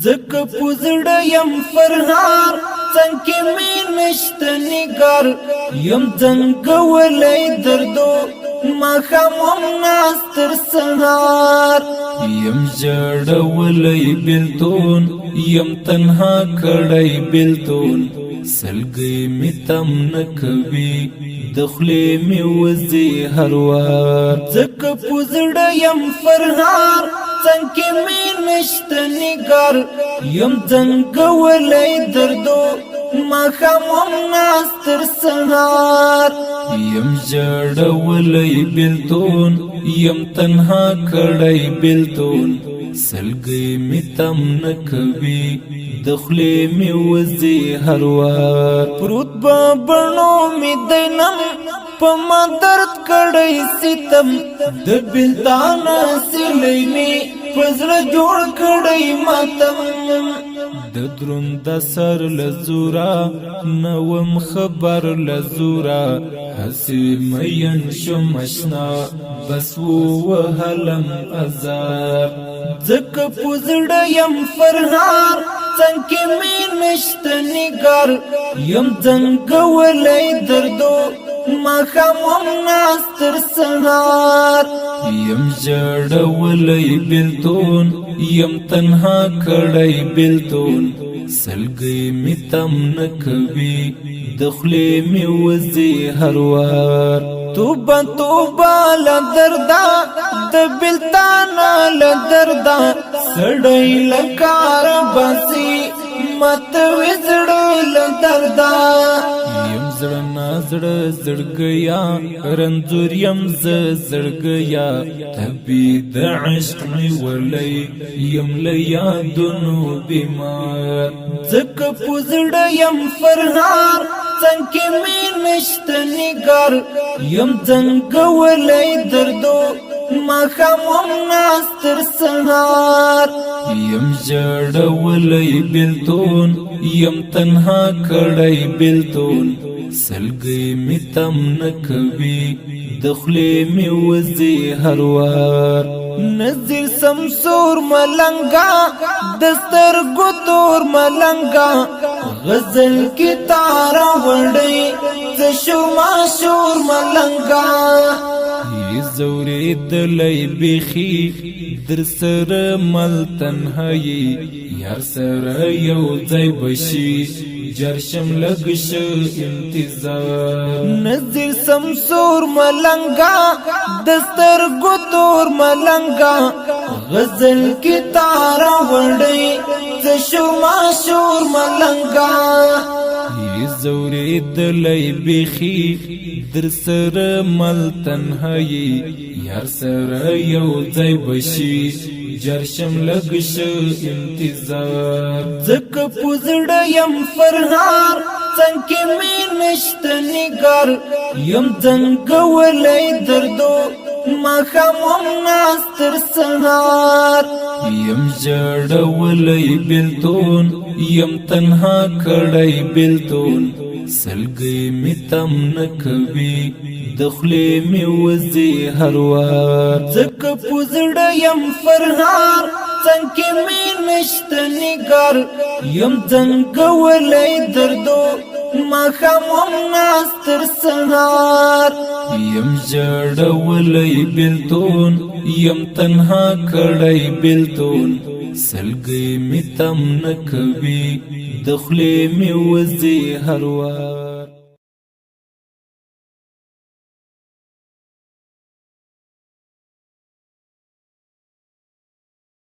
زکه پوزړه یم فرهار څنګه می نشته نګار یم څنګه دردو ما خامم ناس تر سهار یم جړولې بلتون یم تنها کړای بلتون سلګي می تم نکوي دخلې می وزي هر وار زکه پوزړه یم فرهار څنګه می نشته نګار یم څنګه دردو ما خامم ناس تر سهار یم جړولې بلتون یم تنها کړای بلتون سلګي می تم نکوي دخلې می وزي هر وار پروت بڼو می دینم په ما درد کړی ستم د بلتان سلې می پزړه جوړ کړی ماتم د دروند سر لزورا نوم خبر لزورا حسی مین شمشنا بس وهلم ازار زکه پوزړه یم فرهار څنګه می نشته نګار یم څنګه دردو ما خامم ناس تر سهار یم جړولې بلتون یم تنها کړای بلتون سلګي می تم نکوي دخلې می وزي هر وار توبه توبه لدردا د بلتان لدردا سړی لکار باسي مت وزړو لدردا یم زړه نازړه زړګیا رنځور یم زړګیا تبي د عشق می ولې یم لیادونو بیمار زکه پوزړه یم فرهار څنګه می نشته نګار یم څنګه دردو ما خامم ناس تر سهار یم جړولې بلتون یم تنها کړای بلتون سلګي می تم نکوي دخلې می وزي هر وار نظر سمسور ملنګا دستر ګتور ملنګا غزل کی تار وړي ز شما شور ملنګا زوري دلای بخي در سره مل تنهایی یار سره یو ځای بشي جرشم لګش انتظار نظر سمسور ملنګا دستر ګتور ملنګا غزل کی تار وړي ز شما شور ملنګا زوري دلای بخي در سره مل تنهایی یار سره یو ځای بشي جرشم لګش انتظار زکه پوزړه یم فرهار څنګه می نشته نګار یم څنګه دردو ما خامم ناس تر سهار یم جړولې بلتون یم تنها کړای بلتون سلګي می تم نکوي دخلې می وزي هر وار زکه پوزړه یم فرهار څنګه می نشته نګار یم څنګه دردو ما خامم ناس تر سهار یم جړولې بلتون یم تنها کړای بلتون سلګي می تم نکوي دخلې می وزي هر وار